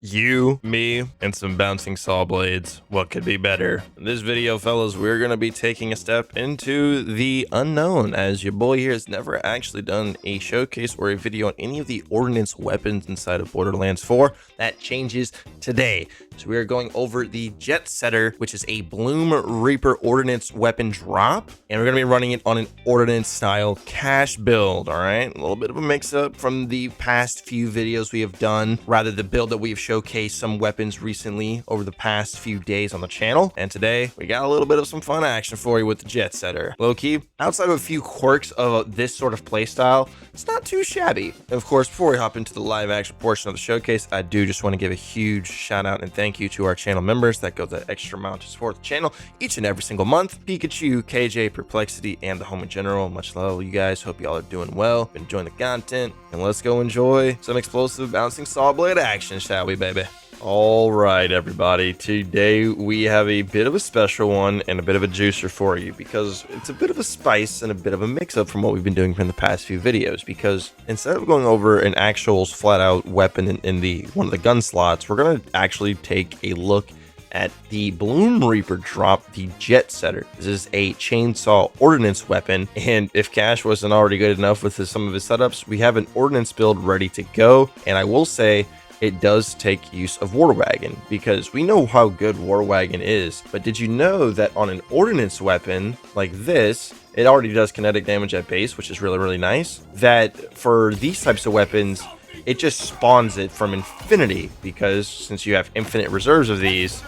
You, me, and some bouncing saw blades. What could be better? In this video, fellas, we're going to be taking a step into the unknown, as your boy here has never actually done a showcase or a video on any of the Ordnance weapons inside of Borderlands 4. That changes today. So we are going over the Jetsetter, which is a Bloomreaper Ordnance weapon drop, and we're going to be running it on an Ordnance style cache build, all right? A little bit of a mix-up from the past few videos we have done, rather the build that we've showcased some weapons recently over the past few days on the channel. And today, we got a little bit of some fun action for you with the Jetsetter. Low-key, outside of a few quirks of this sort of playstyle, it's not too shabby. And of course, before we hop into the live action portion of the showcase, I do just want to give a huge shout out and thank you to our channel members that go the extra mile to support the channel each and every single month. Pikachu, KJ, Perplexity, and the home in general. Much love, you guys. Hope y'all are doing well, enjoying the content, and let's go enjoy some explosive bouncing saw blade action, shall we, baby? All right, everybody, today we have a bit of a special one and a bit of a juicer for you, because it's a bit of a spice and a bit of a mix-up from what we've been doing from the past few videos. Because instead of going over an actual flat-out weapon in the one of the gun slots, we're going to actually take a look at the Bloomreaper drop, the Jetsetter. This is a chainsaw ordnance weapon, and if Cash wasn't already good enough with some of his setups, we have an ordnance build ready to go. And I will say, it does take use of Wagon, because we know how good Wagon is, but did you know that on an ordnance weapon like this, it already does kinetic damage at base, which is really nice, that for these types of weapons, it just spawns it from infinity, because since you have infinite reserves of these,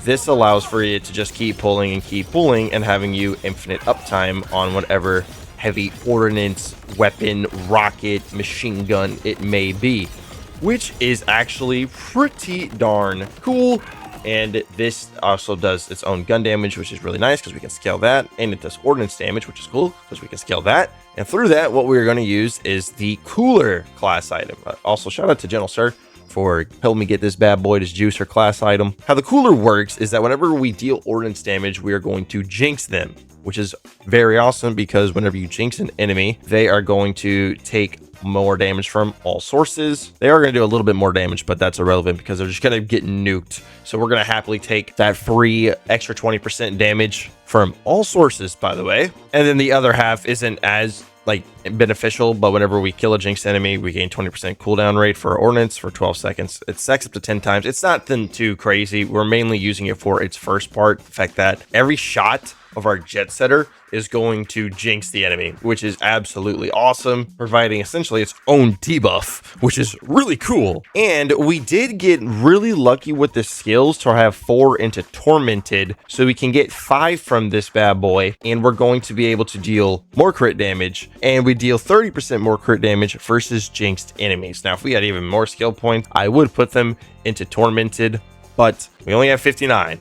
this allows for it to just keep pulling and having you infinite uptime on whatever heavy ordnance weapon, rocket, machine gun it may be, which is actually pretty darn cool. And this also does its own gun damage, which is really nice because we can scale that, and it does ordnance damage, which is cool because we can scale that. And through that, what we're going to use is the cooler class item. Also, shout out to Gentle Sir for helping me get this bad boy, this juicer class item. How the cooler works is that whenever we deal ordnance damage, we are going to jinx them, which is very awesome, because whenever you jinx an enemy, they are going to take more damage from all sources. They are going to do a little bit more damage, but that's irrelevant because they're just going to get nuked. So we're going to happily take that free extra 20% damage from all sources, by the way. And then the other half isn't as beneficial, but whenever we kill a jinx enemy, we gain 20% cooldown rate for our ordnance for 12 seconds. It stacks up to 10 times. It's not too crazy. We're mainly using it for its first part, the fact that every shot of our Jetsetter is going to jinx the enemy, which is absolutely awesome, providing essentially its own debuff, which is really cool. And we did get really lucky with the skills to have 4 into Tormented, so we can get 5 from this bad boy, and we're going to be able to deal more crit damage, and we deal 30% more crit damage versus jinxed enemies. Now, if we had even more skill points, I would put them into Tormented, but we only have 59.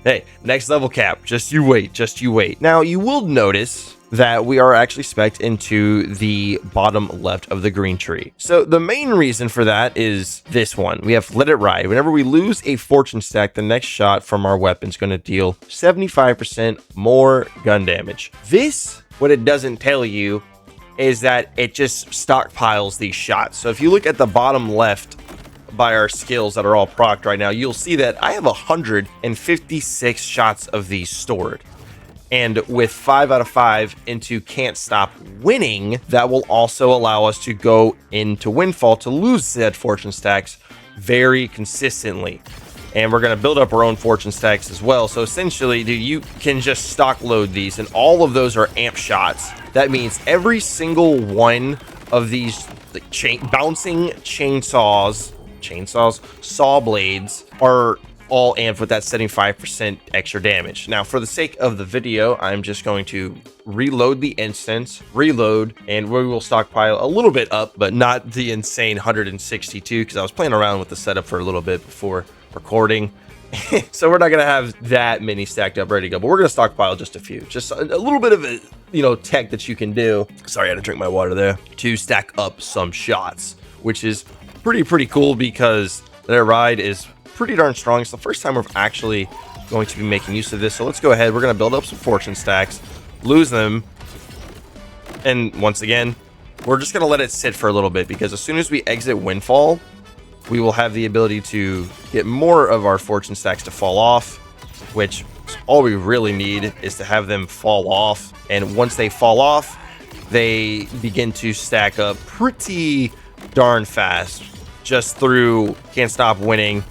Hey, next level cap, just you wait. Now, you will notice that we are actually spec'd into the bottom left of the green tree. So the main reason for that is this one. We have Let It Ride. Whenever we lose a fortune stack, the next shot from our weapon is going to deal 75% more gun damage. This, what it doesn't tell you, is that it just stockpiles these shots. So if you look at the bottom left by our skills that are all procced right now, you'll see that I have 156 shots of these stored. And with 5 out of 5 into Can't Stop Winning, that will also allow us to go into Windfall to lose said fortune stacks very consistently. And we're going to build up our own fortune stacks as well. So essentially, dude, you can just stock load these, and all of those are amp shots. That means every single one of these bouncing saw blades are all amped with that 75% extra damage. Now, for the sake of the video, I'm just going to reload the instance, and we will stockpile a little bit up, but not the insane 162, because I was playing around with the setup for a little bit before recording. So we're not going to have that many stacked up ready to go, but we're going to stockpile just a few, just a little bit of a, tech that you can do. Sorry, I had to drink my water there, to stack up some shots, which is pretty cool, because their ride is pretty darn strong. It's the first time we're actually going to be making use of this. So let's go ahead. We're going to build up some fortune stacks, lose them, and once again, we're just going to let it sit for a little bit, because as soon as we exit Windfall, we will have the ability to get more of our fortune stacks to fall off, which all we really need is to have them fall off. And once they fall off, they begin to stack up pretty darn fast just through can't stop winning.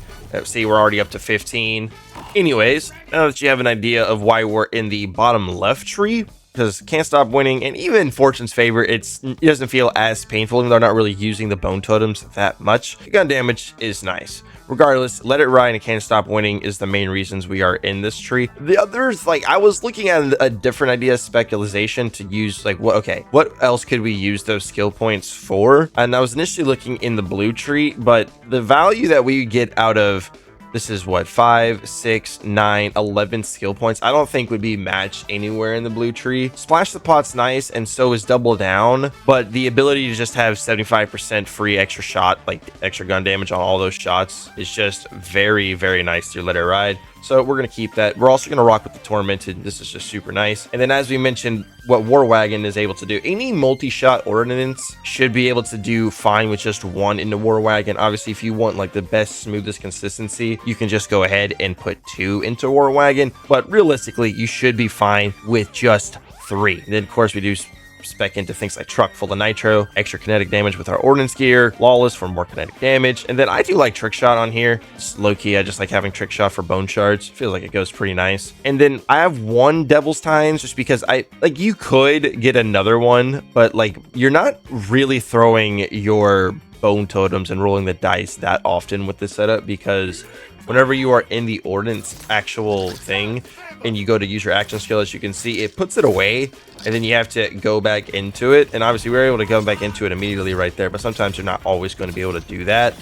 See, we're already up to 15. Anyways, now that you have an idea of why we're in the bottom left tree, because can't stop winning and even fortune's favor, it doesn't feel as painful, even though they're not really using the bone totems that much. Gun damage is nice. Regardless, let it ride and can't stop winning is the main reasons we are in this tree. The others, like, I was looking at a different idea, speculation, to use, like, what else could we use those skill points for? And I was initially looking in the blue tree, but the value that we get out of this is what, 5, 6, 9, 11 skill points, I don't think would be matched anywhere in the blue tree. Splash the Pot's nice, and so is Double Down, but the ability to just have 75% free extra shot, like extra gun damage on all those shots, is just very, very nice to let it ride. So we're going to keep that. We're also going to rock with the Tormented. This is just super nice. And then as we mentioned, what Wagon is able to do, any multi-shot ordnance should be able to do fine with just one into Wagon. Obviously, if you want like the best, smoothest consistency, you can just go ahead and put 2 into Wagon. But realistically, you should be fine with just 3. And then, of course, we do spec into things like truck full of nitro, extra kinetic damage with our ordnance gear, lawless for more kinetic damage, and then I do like trick shot on here. It's low-key, I just like having trick shot for bone shards. Feels like it goes pretty nice. And then I have 1 devil's times just because you could get another one, but like you're not really throwing your bone totems and rolling the dice that often with this setup, because whenever you are in the ordnance actual thing and you go to use your action skill, as you can see, it puts it away and then you have to go back into it. And obviously we're able to go back into it immediately right there, but sometimes you're not always going to be able to do that.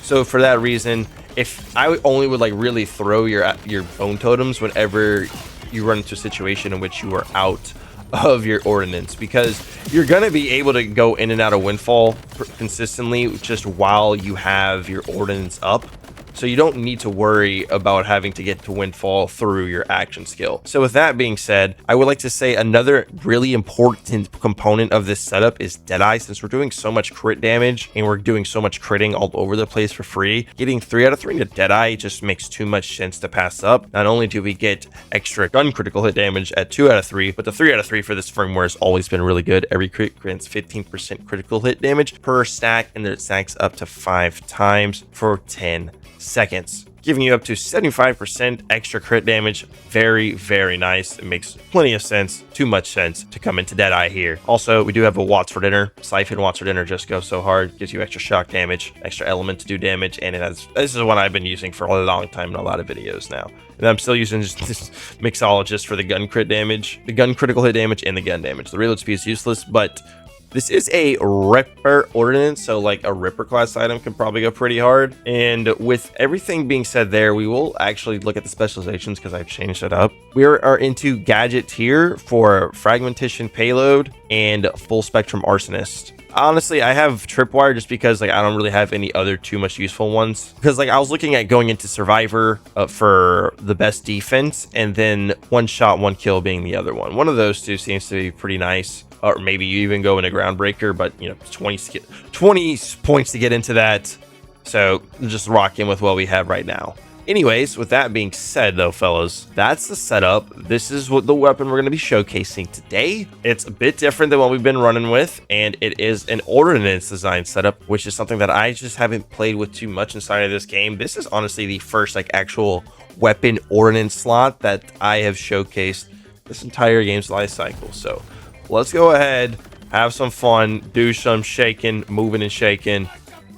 So for that reason, if I only would like really throw your bone totems whenever you run into a situation in which you are out of your ordnance, because you're going to be able to go in and out of windfall consistently just while you have your ordnance up. So you don't need to worry about having to get to windfall through your action skill. So with that being said, I would like to say another really important component of this setup is Deadeye. Since we're doing so much crit damage and we're doing so much critting all over the place for free, getting 3 out of 3 into Deadeye just makes too much sense to pass up. Not only do we get extra gun critical hit damage at 2 out of 3, but the 3 out of 3 for this firmware has always been really good. Every crit grants 15% critical hit damage per stack, and it stacks up to 5 times for 10 seconds, giving you up to 75% extra crit damage. Very, very nice. It makes plenty of sense, too much sense, to come into Deadeye here. Also, we do have a Watts for Dinner. Siphon Watts for Dinner just goes so hard, gives you extra shock damage, extra element to do damage, and this is one I've been using for a long time in a lot of videos now. And I'm still using just this mixologist for the gun crit damage, the gun critical hit damage, and the gun damage. The reload speed is useless, but this is a Ripper ordnance, so like a Ripper class item can probably go pretty hard. And with everything being said there, we will actually look at the specializations because I've changed it up. We are into gadget tier for fragmentation payload and full spectrum arsonist. Honestly, I have tripwire just because like I don't really have any other too much useful ones, because like I was looking at going into survivor for the best defense, and then 1 shot 1 kill being the other one. One of those two seems to be pretty nice. Or maybe you even go into groundbreaker, but you know, 20 points to get into that. So just rock in with what we have right now. Anyways, with that being said though, fellas, that's the setup. This is what the weapon we're going to be showcasing today. It's a bit different than what we've been running with, and it is an ordnance design setup, which is something that I just haven't played with too much inside of this game. This is honestly the first like actual weapon ordnance slot that I have showcased this entire game's life cycle. So let's go ahead, have some fun, do some shaking, moving and shaking.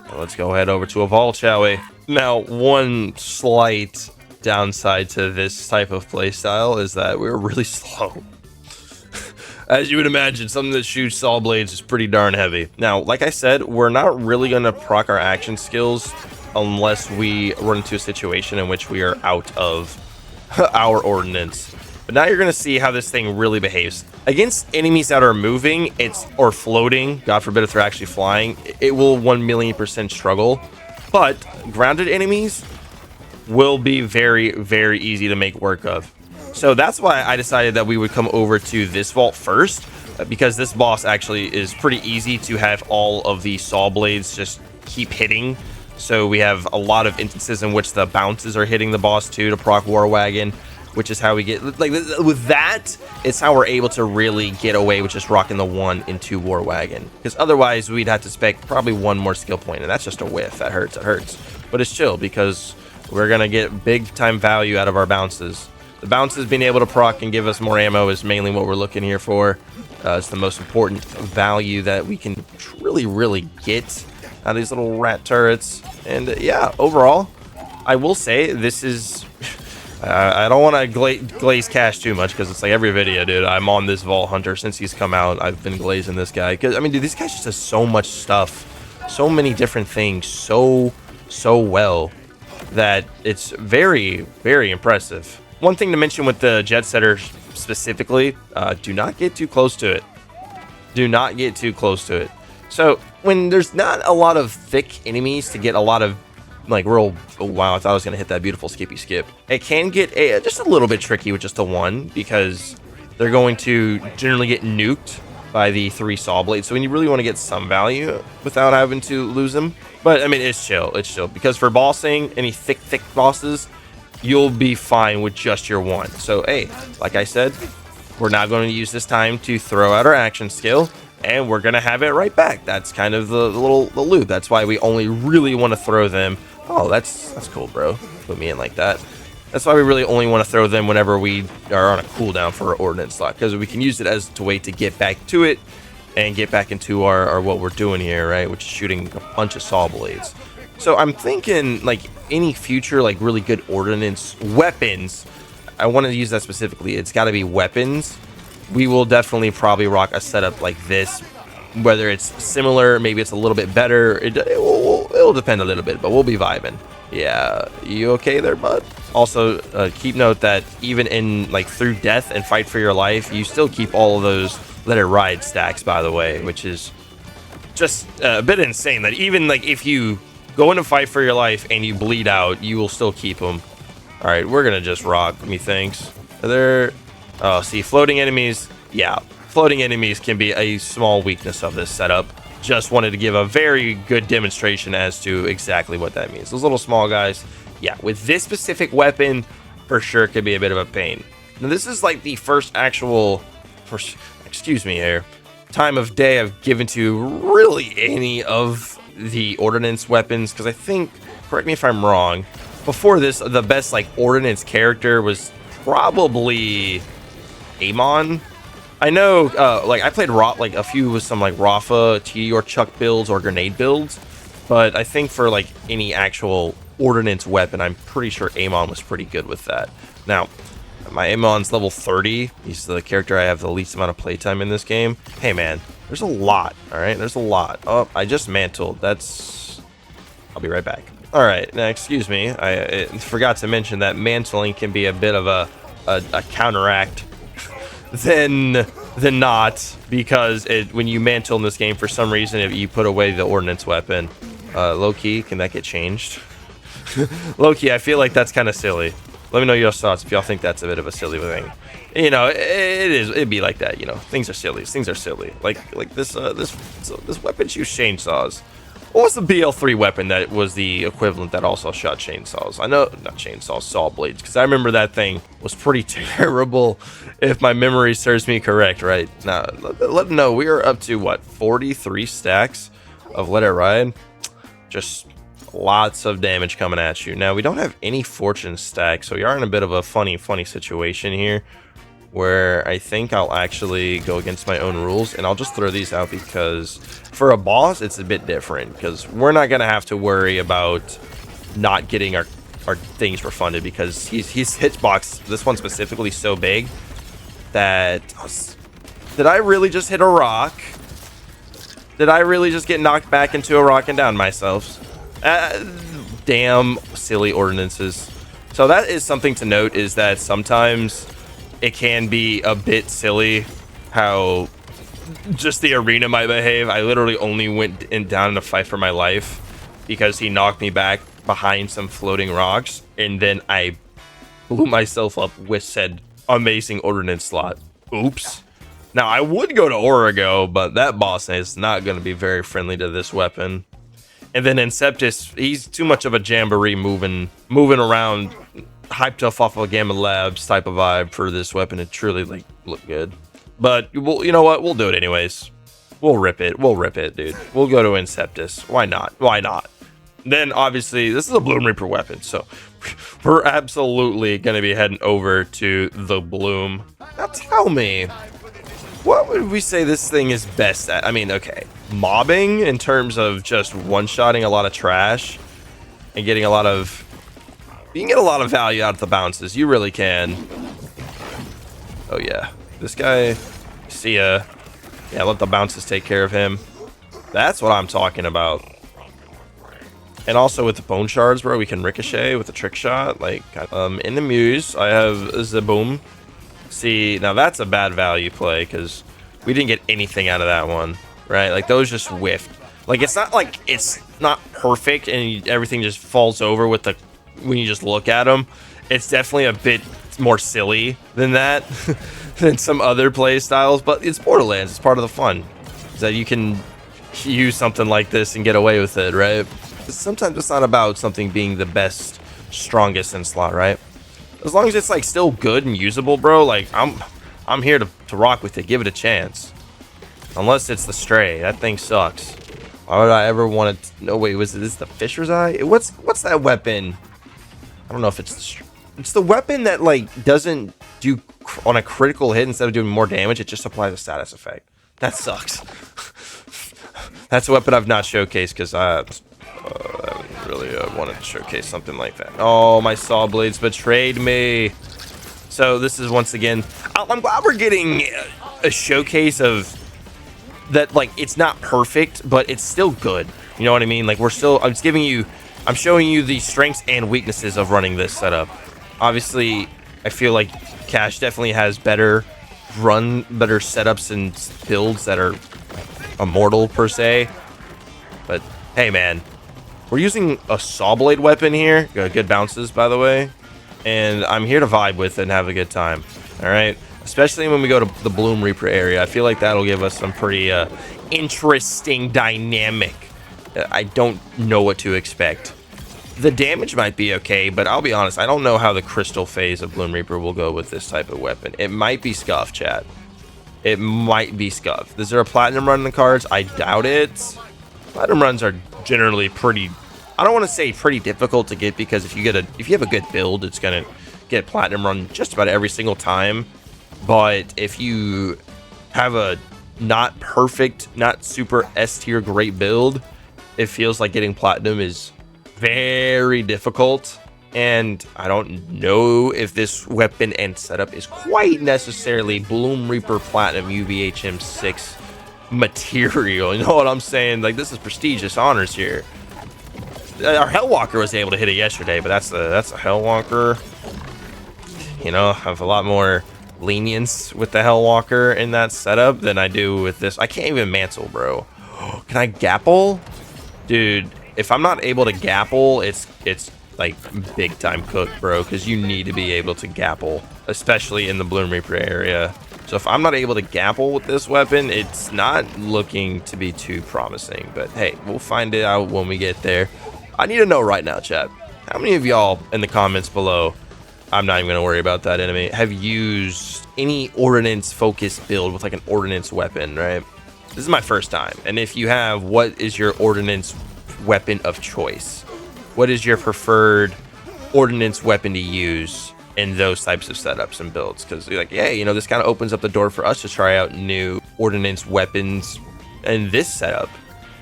And let's go head over to a vault, shall we? Now, one slight downside to this type of playstyle is that we're really slow. As you would imagine, something that shoots saw blades is pretty darn heavy. Now, like I said, we're not really going to proc our action skills unless we run into a situation in which we are out of our ordnance. But now you're going to see how this thing really behaves. Against enemies that are moving, or floating, God forbid if they're actually flying, it will 1,000,000% struggle. But grounded enemies will be very, very easy to make work of. So that's why I decided that we would come over to this vault first, because this boss actually is pretty easy to have all of the saw blades just keep hitting. So we have a lot of instances in which the bounces are hitting the boss too to proc War Wagon, which is how we get, like, with that, it's how we're able to really get away with just rocking the 1 and 2 War Wagon. Because otherwise, we'd have to spec probably 1 more skill point, and that's just a whiff. That hurts, it hurts. But it's chill, because we're going to get big-time value out of our bounces. The bounces being able to proc and give us more ammo is mainly what we're looking here for. It's the most important value that we can really get out of these little rat turrets. And yeah, overall, I will say this is... I don't want to glaze cash too much, because it's like every video, dude, I'm on this Vault Hunter since he's come out. I've been glazing this guy. Because, I mean, dude, this guy just does so much stuff. So many different things. So well that it's very impressive. One thing to mention with the Jetsetter specifically, do not get too close to it. Do not get too close to it. So when there's not a lot of thick enemies to get a lot of like real, oh wow, I thought I was gonna hit that beautiful skippy skip. It can get just a little bit tricky with just the 1, because they're going to generally get nuked by the 3 saw blades. So when you really want to get some value without having to lose them. But I mean, it's chill, because for bossing any thick bosses, you'll be fine with just your 1. So hey, like I said, we're not going to use this time to throw out our action skill, and we're gonna have it right back. That's kind of the loop. That's why we only really want to throw them. Oh, that's cool, bro. Put me in like that. That's why we really only want to throw them whenever we are on a cooldown for our ordnance slot, because we can use it as a way to get back to it and get back into our what we're doing here, right? Which is shooting a bunch of saw blades. So I'm thinking like any future like really good ordnance weapons, I want to use that specifically. It's got to be weapons. We will definitely probably rock a setup like this, whether it's similar, maybe it's a little bit better. It'll depend a little bit, but we'll be vibing. Yeah, you okay there, bud? Also, keep note that even in like through death and fight for your life, you still keep all of those let it ride stacks, by the way, which is just a bit insane. That even like if you go in a fight for your life and you bleed out, you will still keep them. All right, we're gonna just rock. Methinks. Are there? Oh, see, floating enemies. Yeah, floating enemies can be a small weakness of this setup. Just wanted to give a very good demonstration as to exactly what that means. Those little small guys, yeah, with this specific weapon, for sure could be a bit of a pain. Now, this is like the first actual, excuse me here, time of day I've given to really any of the ordnance weapons, because I think, correct me if I'm wrong, before this, the best like ordnance character was probably Amon. I know, like I played like a few with some like Rafa, TD or Chuck builds or grenade builds, but I think for like any actual ordnance weapon, I'm pretty sure Amon was pretty good with that. Now, my Amon's level 30. He's the character I have the least amount of playtime in this game. Hey man, there's a lot. All right, there's a lot. Oh, I just mantled. That's. I'll be right back. All right, now excuse me. I forgot to mention that mantling can be a bit of a counteract than not, because when you mantle in this game, for some reason, if you put away the ordnance weapon, low-key, can that get changed? Low-key, I feel like that's kind of silly. Let me know your thoughts if y'all think that's a bit of a silly thing. You know, it'd be like that, you know. Things are silly. Like this weapon shoots chainsaws. What was the BL3 weapon that was the equivalent that also shot chainsaws? I know, not chainsaws, saw blades, because I remember that thing was pretty terrible, if my memory serves me correct, right? Now, let them know, we are up to, what, 43 stacks of Let It Ride? Just lots of damage coming at you. Now, we don't have any fortune stacks, so we are in a bit of a funny situation here, where I think I'll actually go against my own rules, and I'll just throw these out, because for a boss it's a bit different, because we're not gonna have to worry about not getting our things refunded, because his hitbox, this one specifically, so big that did I really just hit a rock? Did I really just get knocked back into a rock and down myself? Damn silly ordinances. So that is something to note, is that sometimes it can be a bit silly how just the arena might behave. I literally only went down in a fight for my life because he knocked me back behind some floating rocks, and then I blew myself up with said amazing ordnance slot. Oops. Now, I would go to Origo, but that boss is not going to be very friendly to this weapon. And then Inceptus, he's too much of a jamboree moving around, hyped up off of a Gamma Labs type of vibe for this weapon to truly like look good. But well, you know what? We'll do it anyways. We'll rip it. We'll rip it, dude. We'll go to Inceptus. Why not? Why not? Then obviously this is a Bloomreaper weapon, so we're absolutely gonna be heading over to the Bloom. Now tell me, what would we say this thing is best at? I mean, okay, mobbing in terms of just one-shotting a lot of trash and getting a lot of, you can get a lot of value out of the bounces. You really can. Oh yeah, this guy, see ya. Yeah, let the bounces take care of him. That's what I'm talking about. And also with the bone shards, bro, we can ricochet with a trick shot. Like, in the Muse, I have the boom. See, now that's a bad value play because we didn't get anything out of that one, right? Like, those just whiffed. Like, it's not like it's not perfect and everything just falls over with the when you just look at them. It's definitely a bit more silly than that, than some other play styles. But it's Borderlands. It's part of the fun, is that you can use something like this and get away with it, right? Sometimes it's not about something being the best, strongest in slot, right? As long as it's like still good and usable, bro, like I'm here to rock with it. Give it a chance. Unless it's the Stray. That thing sucks. Why would I ever want to? No, wait, was this the Fisher's Eye? What's that weapon? I don't know if it's the weapon that like doesn't do on a critical hit, instead of doing more damage, it just applies a status effect. That sucks. That's a weapon I've not showcased because I really wanted to showcase something like that. Oh, my saw blades betrayed me. So this is once again, I'm glad we're getting a showcase of that. Like, it's not perfect, but it's still good. You know what I mean? Like, I'm showing you the strengths and weaknesses of running this setup. Obviously, I feel like Cash definitely has better setups and builds that are immortal per se. But hey, man. We're using a saw blade weapon here. Got good bounces, by the way. And I'm here to vibe with it and have a good time. Alright? Especially when we go to the Bloomreaper area. I feel like that'll give us some pretty interesting dynamic. I don't know what to expect. The damage might be okay, but I'll be honest, I don't know how the crystal phase of Bloomreaper will go with this type of weapon. It might be scuffed, chat. It might be scuffed. Is there a platinum run in the cards? I doubt it. Platinum runs are generally pretty, I don't want to say pretty difficult to get, because if you have a good build, it's gonna get platinum run just about every single time. But if you have a not perfect, not super S tier great build, it feels like getting platinum is very difficult. And I don't know if this weapon and setup is quite necessarily Bloomreaper Platinum UVHM6 material. You know what I'm saying? Like, this is prestigious honors here. Our Hellwalker was able to hit it yesterday, but that's a Hellwalker. You know, I have a lot more lenience with the Hellwalker in that setup than I do with this. I can't even mantle, bro. Can I gapple? Dude, if I'm not able to gapple, it's like big time cooked, bro, because you need to be able to gapple, especially in the Bloomreaper area. So if I'm not able to gapple with this weapon, it's not looking to be too promising. But hey, we'll find it out when we get there. I need to know right now, chat, how many of y'all in the comments below, I'm not even going to worry about that enemy, have used any ordnance focused build with like an ordnance weapon, right? This is my first time. And if you have, what is your ordnance weapon of choice? What is your preferred ordnance weapon to use in those types of setups and builds? Because you're like, yeah, you know, this kind of opens up the door for us to try out new ordnance weapons in this setup.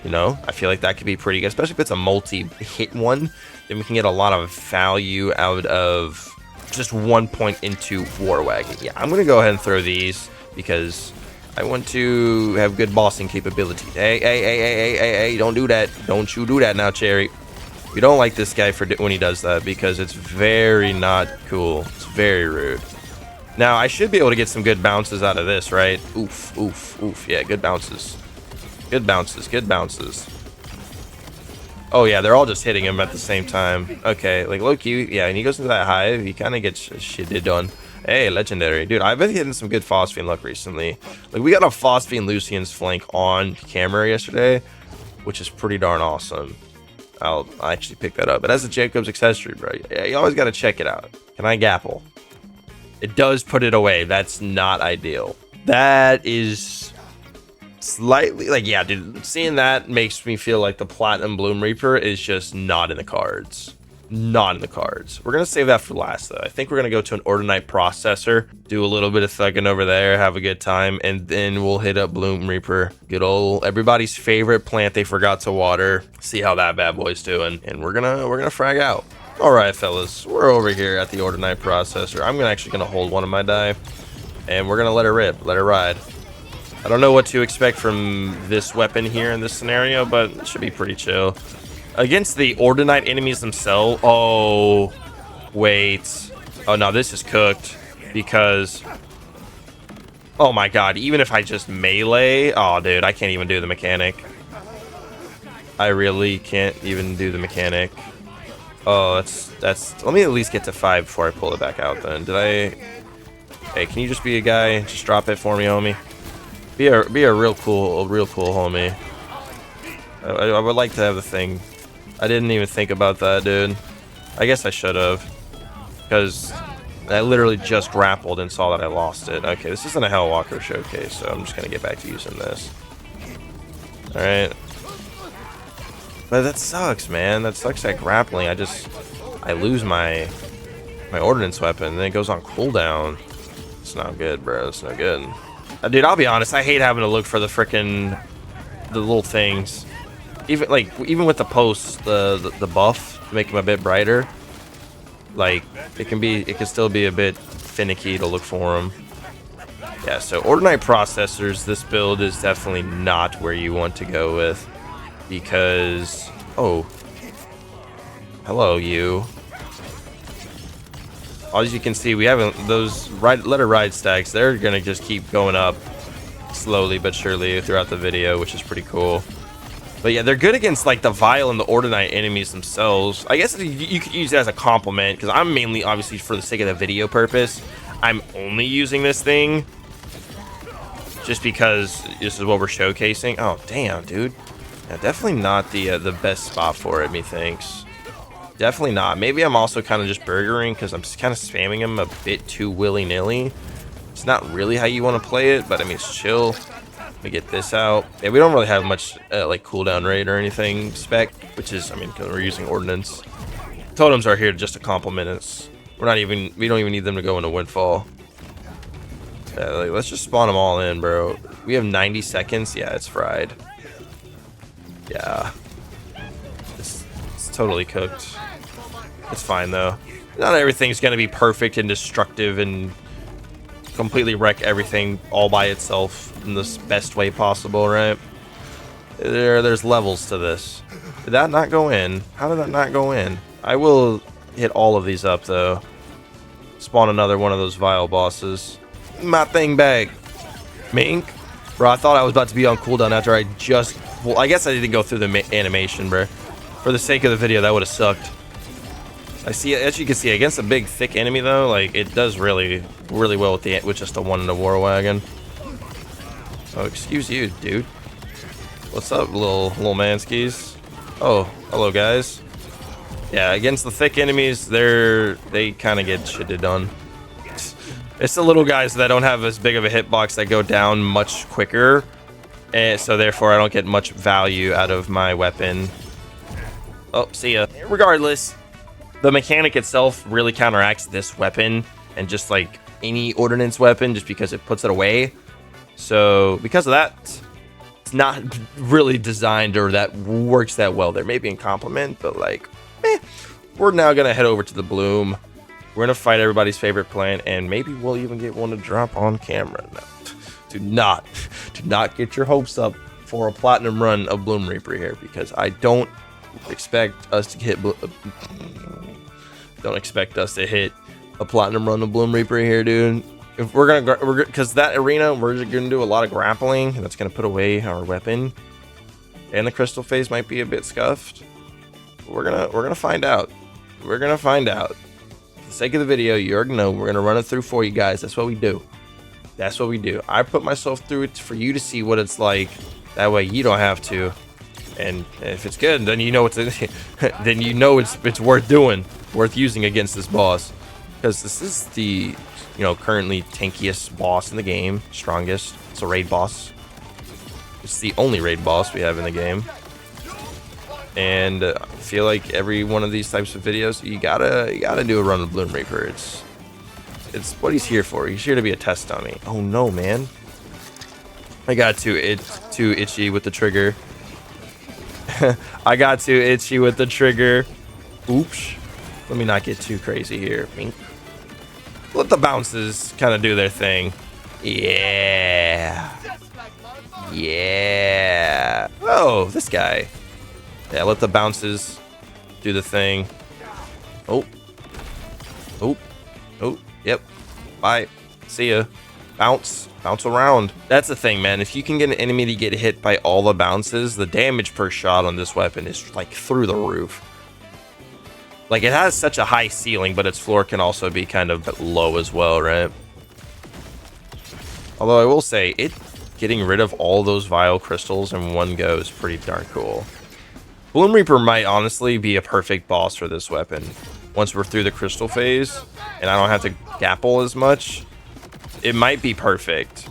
You know, I feel like that could be pretty good, especially if it's a multi-hit one. Then we can get a lot of value out of just 1 point into War Wagon. Yeah, I'm going to go ahead and throw these because I want to have good bossing capability. Hey, don't do that. Don't you do that now, Cherry. We don't like this guy for when he does that, because it's very not cool. It's very rude. Now, I should be able to get some good bounces out of this, right? Oof, oof, oof. Yeah, good bounces. Good bounces, good bounces. Oh, yeah, they're all just hitting him at the same time. Okay, like, low-key, yeah, and he goes into that hive. He kind of gets shit done. Hey, legendary. Dude, I've been hitting some good Phosphine luck recently. Like, we got a Phosphine Lucian's flank on camera yesterday, which is pretty darn awesome. I'll actually pick that up. It has a Jacob's accessory, bro. Yeah, you always got to check it out. Can I gapple? It does put it away. That's not ideal. That is slightly like, yeah, dude, seeing that makes me feel like the Platinum Bloomreaper is just not in the cards. Not in the cards. We're gonna save that for last though. I think we're gonna go to an Ordnite Processor, do a little bit of thugging over there, have a good time, and then we'll hit up Bloomreaper. Good old everybody's favorite plant they forgot to water. See how that bad boy's doing, and we're gonna frag out. All right, fellas, we're over here at the Ordnite Processor. I'm actually gonna hold one of my die, and we're gonna let it rip, let it ride. I don't know what to expect from this weapon here in this scenario, but it should be pretty chill. Against the Ordnite enemies themselves, oh, wait. Oh, no, this is cooked because, oh my god, even if I just melee, oh, dude, I can't even do the mechanic. I really can't even do the mechanic. Oh, that's, let me at least get to 5 before I pull it back out then. Did I, hey, can you just be a guy? Just drop it for me, homie. Be a real cool homie. I would like to have the thing. I didn't even think about that, dude. I guess I should have, because I literally just grappled and saw that I lost it. Okay, this isn't a Hellwalker showcase, so I'm just gonna get back to using this. All right, but that sucks, man. That sucks at grappling. I lose my ordnance weapon, and then it goes on cooldown. It's not good, bro. It's not good. Dude, I'll be honest. I hate having to look for the little things. Even with the posts, the buff to make them a bit brighter, like it can still be a bit finicky to look for them. Yeah, so Ordnite Processors, this build is definitely not where you want to go with, because, oh, hello you. As you can see, we haven't, those letter ride stacks, they're gonna just keep going up slowly but surely throughout the video, which is pretty cool. But yeah, they're good against like the Vile and the Ordnite enemies themselves. I guess you could use it as a compliment, because I'm mainly, obviously, for the sake of the video purpose, I'm only using this thing just because this is what we're showcasing. Oh, damn, dude. Yeah, definitely not the best spot for it, methinks. Definitely not. Maybe I'm also kind of just burgering because I'm kind of spamming him a bit too willy-nilly. It's not really how you want to play it, but I mean, it's chill. Let me get this out. Yeah, we don't really have much like cooldown rate or anything spec, which is, I mean, because we're using Ordnance. Totems are here just to complement us. We don't even need them to go into Windfall. Yeah, like, let's just spawn them all in, bro. We have 90 seconds. Yeah, it's fried. Yeah, it's totally cooked. It's fine though. Not everything's gonna be perfect and destructive and completely wreck everything all by itself in the best way possible, right? There's levels to this. Did that not go in? How did that not go in? I will hit all of these up though. Spawn another one of those Vile bosses. My thing bag. Mink. Bro, I thought I was about to be on cooldown after I just... Well, I guess I didn't go through the animation, bro. For the sake of the video, that would have sucked. I see, as you can see, against a big, thick enemy, though, like, it does really well with just a one in a war wagon. Oh, excuse you, dude. What's up, little manskis? Oh, hello, guys. Yeah, against the thick enemies, they kind of get shitted on. It's the little guys that don't have as big of a hitbox that go down much quicker, and so therefore I don't get much value out of my weapon. Oh, see ya. Regardless, the mechanic itself really counteracts this weapon and just like any ordnance weapon, just because it puts it away. So because of that, it's not really designed or that works that well. There may be in compliment, but like, we're now gonna head over to the Bloom. We're gonna fight everybody's favorite plant, and maybe we'll even get one to drop on camera. No, do not get your hopes up for a platinum run of Bloomreaper here, because I don't expect us to hit. Don't expect us to hit a platinum run of Bloomreaper here, dude. If we're because that arena, we're just gonna do a lot of grappling, and that's gonna put away our weapon, and the crystal phase might be a bit scuffed. We're gonna find out. We're gonna find out. For the sake of the video, you already know we're gonna run it through for you guys. That's what we do. That's what we do. I put myself through it for you to see what it's like. That way you don't have to. And if it's good, then you know it's then you know it's worth doing, worth using against this boss, because this is the currently tankiest boss in the game, strongest. It's a raid boss. It's the only raid boss we have in the game. And I feel like every one of these types of videos, you gotta do a run with Bloomreaper. It's what he's here for. He's here to be a test dummy. Oh no, man! I got too itchy with the trigger. I got too itchy with the trigger. Oops. Let me not get too crazy here. Mink. Let the bounces kind of do their thing. Yeah. Yeah. Oh, this guy. Yeah, let the bounces do the thing. Oh. Oh. Oh. Yep. Bye. See ya. Bounce around. That's the thing, man. If you can get an enemy to get hit by all the bounces, the damage per shot on this weapon is like through the roof. Like, it has such a high ceiling, but its floor can also be kind of low as well, right? Although I will say, getting rid of all those vile crystals in one go is pretty darn cool. Bloomreaper might honestly be a perfect boss for this weapon. Once we're through the crystal phase, and I don't have to gapple as much, it might be perfect.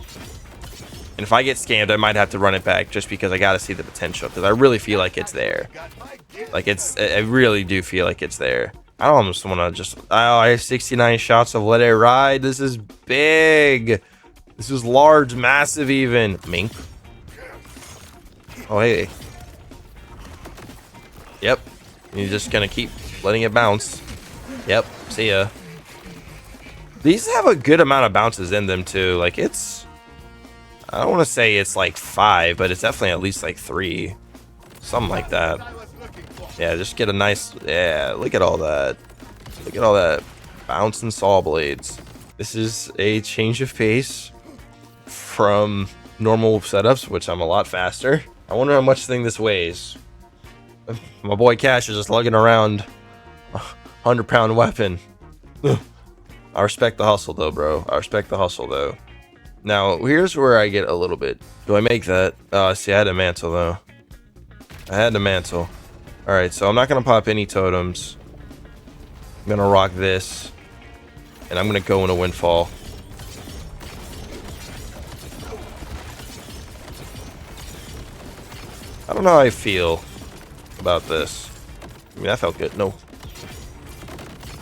And if I get scammed, I might have to run it back just because I gotta see the potential, because I really feel like it's there. Like, I really do feel like it's there. I almost want to just, oh, I have 69 shots of Let It Ride. This is big. This is large, massive even. Mink. Oh, hey. Yep. You're just gonna keep letting it bounce. Yep. See ya. These have a good amount of bounces in them too. Like, it's, I don't want to say it's like 5, but it's definitely at least like 3. Something like that. Yeah, just get a nice, yeah, look at all that. Look at all that bouncing saw blades. This is a change of pace from normal setups, which I'm a lot faster. I wonder how much this weighs. My boy Cash is just lugging around a 100-pound weapon. I respect the hustle though, bro. I respect the hustle though. Now, here's where I get a little bit. Do I make that? See, I had a mantle though. I had the mantle. Alright, so I'm not going to pop any totems. I'm going to rock this. And I'm going to go in a windfall. I don't know how I feel about this. I mean, that felt good. No.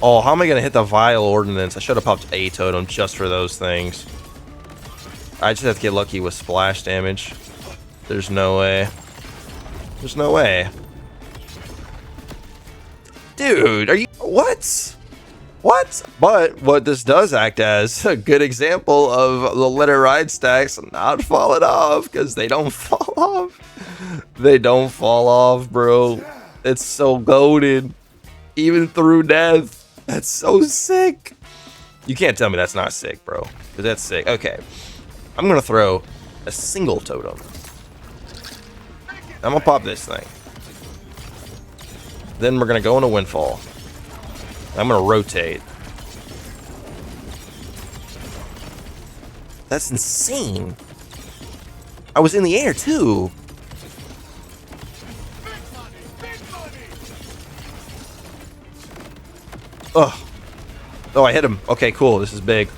Oh, how am I going to hit the vile ordnance? I should have popped a totem just for those things. I just have to get lucky with splash damage. There's no way. There's no way. Dude, are you... What? What? But what this does act as a good example of the Let It Ride stacks not falling off, because they don't fall off. They don't fall off, bro. It's so goated. Even through death. That's so sick. You can't tell me that's not sick, bro. Because that's sick. Okay. I'm going to throw a single totem. I'm going to pop this thing. Then we're going to go in a windfall. I'm going to rotate. That's insane. I was in the air, too. Ugh. Oh, I hit him. Okay, cool. This is big.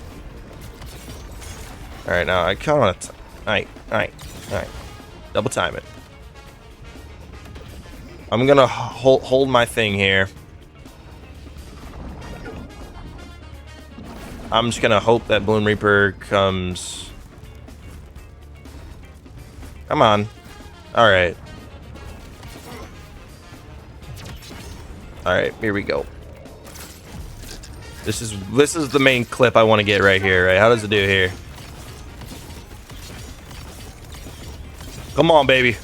Alright, now I kind of want to... Alright. Double time it. I'm gonna hold my thing here. I'm just gonna hope that Bloomreaper comes. Come on. Alright. Alright, here we go. This is the main clip I want to get right here, right? How does it do here? Come on, baby.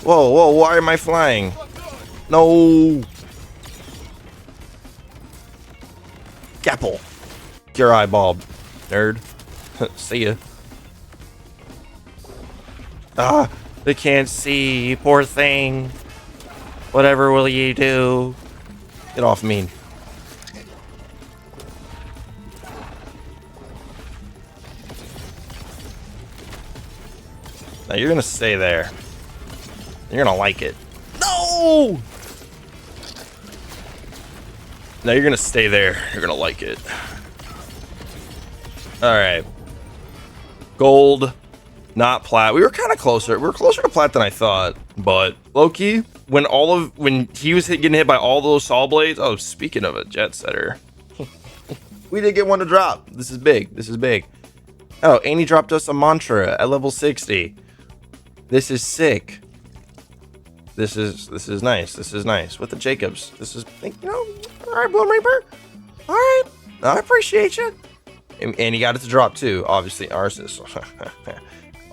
Whoa, why am I flying? No. Gapple. Your eyeball, nerd. See ya. Ah, they can't see. Poor thing. Whatever will you do? Get off me. Now you're gonna stay there. You're gonna like it. No! Now you're gonna stay there. You're gonna like it. Alright. Gold. Not plat. We were kind of closer. We were closer to plat than I thought. But Loki, when he was getting hit by all those saw blades. Oh, speaking of a Jetsetter. We did get one to drop. This is big. This is big. Oh, and he dropped us a mantra at level 60. This is sick. This is nice. This is nice. With the Jacobs. This is, you know, all right, Bloomreaper. All right. I appreciate you. And he got it to drop too. Obviously, ours is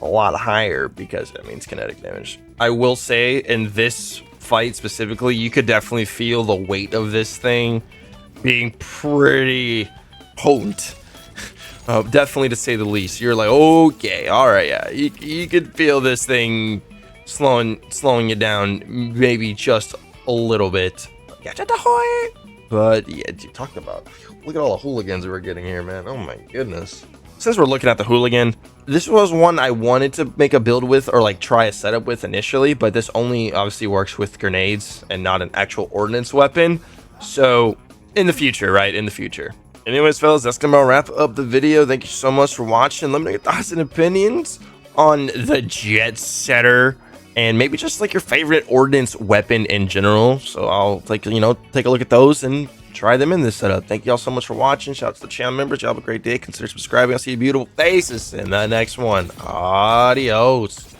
a lot higher because that means kinetic damage. I will say in this fight specifically, you could definitely feel the weight of this thing being pretty potent. Definitely, to say the least. You're like, okay, all right, yeah. You could feel this thing slowing you down, maybe just a little bit. But yeah, you talking about. Look at all the hooligans we're getting here, man. Oh my goodness. Since we're looking at the hooligan, this was one I wanted to make a build with or like try a setup with initially, but this only obviously works with grenades and not an actual ordnance weapon. So in the future, right? In the future. Anyways, fellas, that's gonna wrap up the video. Thank you so much for watching. Let me know your thoughts and opinions on the Jetsetter and maybe just like your favorite ordnance weapon in general. So I'll take a look at those and try them in this setup. Thank you all so much for watching. Shout out to the channel members. Y'all have a great day. Consider subscribing. I'll see your beautiful faces in the next one. Adios.